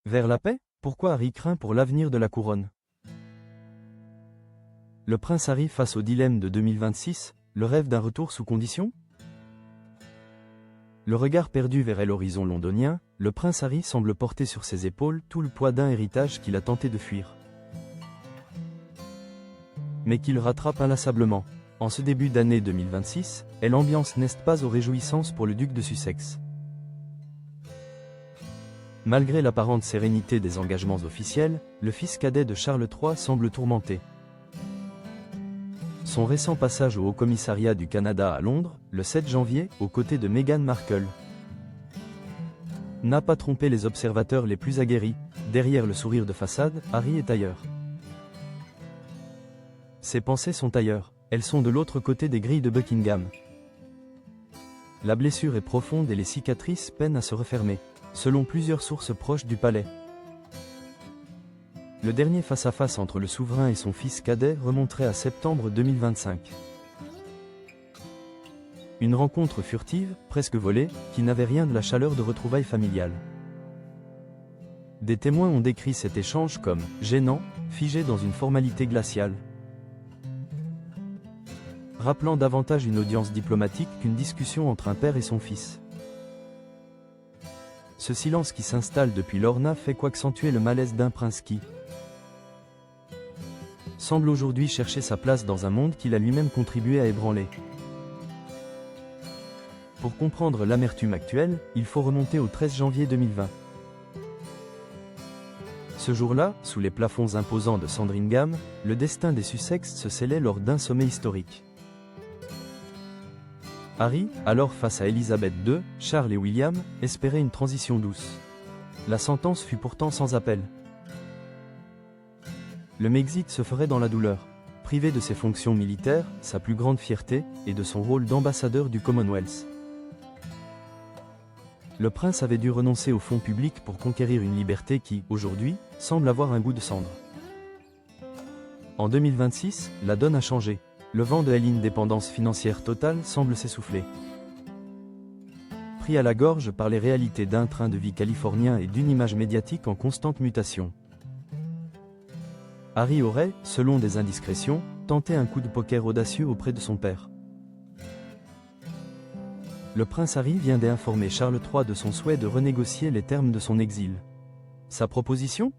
Vers la paix? Pourquoi Harry craint pour l'avenir de la couronne? Le prince Harry face au dilemme de 2026, le rêve d'un retour sous condition? Le regard perdu vers l'horizon londonien, le prince Harry semble porter sur ses épaules tout le poids d'un héritage qu'il a tenté de fuir, mais qu'il rattrape inlassablement. En ce début d'année 2026, l'ambiance n'est pas aux réjouissances pour le duc de Sussex. Malgré l'apparente sérénité des engagements officiels, le fils cadet de Charles III semble tourmenté. Son récent passage au Haut-Commissariat du Canada à Londres, le 7 janvier, aux côtés de Meghan Markle, n'a pas trompé les observateurs les plus aguerris. Derrière le sourire de façade, Harry est ailleurs. Ses pensées sont ailleurs, elles sont de l'autre côté des grilles de Buckingham. La blessure est profonde et les cicatrices peinent à se refermer, selon plusieurs sources proches du palais. Le dernier face-à-face entre le souverain et son fils cadet remonterait à septembre 2025. Une rencontre furtive, presque volée, qui n'avait rien de la chaleur de retrouvailles familiales. Des témoins ont décrit cet échange comme « gênant », figé dans une formalité glaciale, rappelant davantage une audience diplomatique qu'une discussion entre un père et son fils. Ce silence qui s'installe depuis lors n'a fait qu'accentuer le malaise d'un prince qui semble aujourd'hui chercher sa place dans un monde qu'il a lui-même contribué à ébranler. Pour comprendre l'amertume actuelle, il faut remonter au 13 janvier 2020. Ce jour-là, sous les plafonds imposants de Sandringham, le destin des Sussex se scellait lors d'un sommet historique. Harry, alors face à Élisabeth II, Charles et William, espérait une transition douce. La sentence fut pourtant sans appel. Le Mexit se ferait dans la douleur, privé de ses fonctions militaires, sa plus grande fierté, et de son rôle d'ambassadeur du Commonwealth. Le prince avait dû renoncer au fonds public pour conquérir une liberté qui, aujourd'hui, semble avoir un goût de cendre. En 2026, la donne a changé. Le vent de l'indépendance financière totale semble s'essouffler. Pris à la gorge par les réalités d'un train de vie californien et d'une image médiatique en constante mutation, Harry aurait, selon des indiscrétions, tenté un coup de poker audacieux auprès de son père. Le prince Harry vient d'informer Charles III de son souhait de renégocier les termes de son exil. Sa proposition?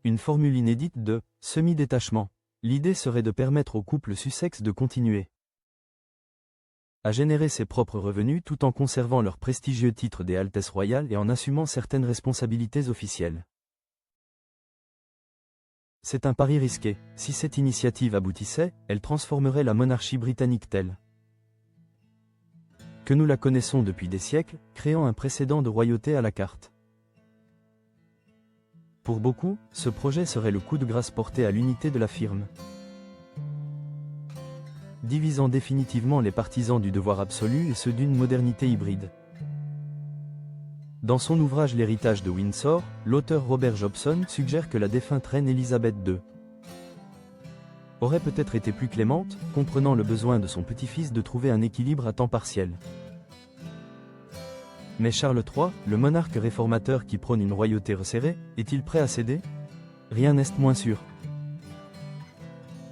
Une formule inédite de « semi-détachement ». L'idée serait de permettre au couple Sussex de continuer à générer ses propres revenus tout en conservant leur prestigieux titre des Altesses royales et en assumant certaines responsabilités officielles. C'est un pari risqué. Si cette initiative aboutissait, elle transformerait la monarchie britannique telle que nous la connaissons depuis des siècles, créant un précédent de royauté à la carte. Pour beaucoup, ce projet serait le coup de grâce porté à l'unité de la firme, divisant définitivement les partisans du devoir absolu et ceux d'une modernité hybride. Dans son ouvrage L'héritage de Windsor, l'auteur Robert Jobson suggère que la défunte reine Élisabeth II aurait peut-être été plus clémente, comprenant le besoin de son petit-fils de trouver un équilibre à temps partiel. Mais Charles III, le monarque réformateur qui prône une royauté resserrée, est-il prêt à céder? Rien n'est moins sûr.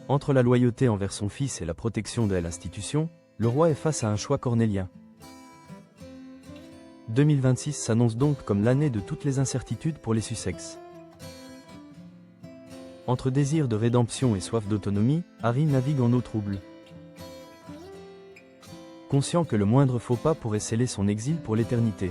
Entre la loyauté envers son fils et la protection de l'institution, le roi est face à un choix cornélien. 2026 s'annonce donc comme l'année de toutes les incertitudes pour les Sussex. Entre désir de rédemption et soif d'autonomie, Harry navigue en eau trouble. Conscient que le moindre faux pas pourrait sceller son exil pour l'éternité.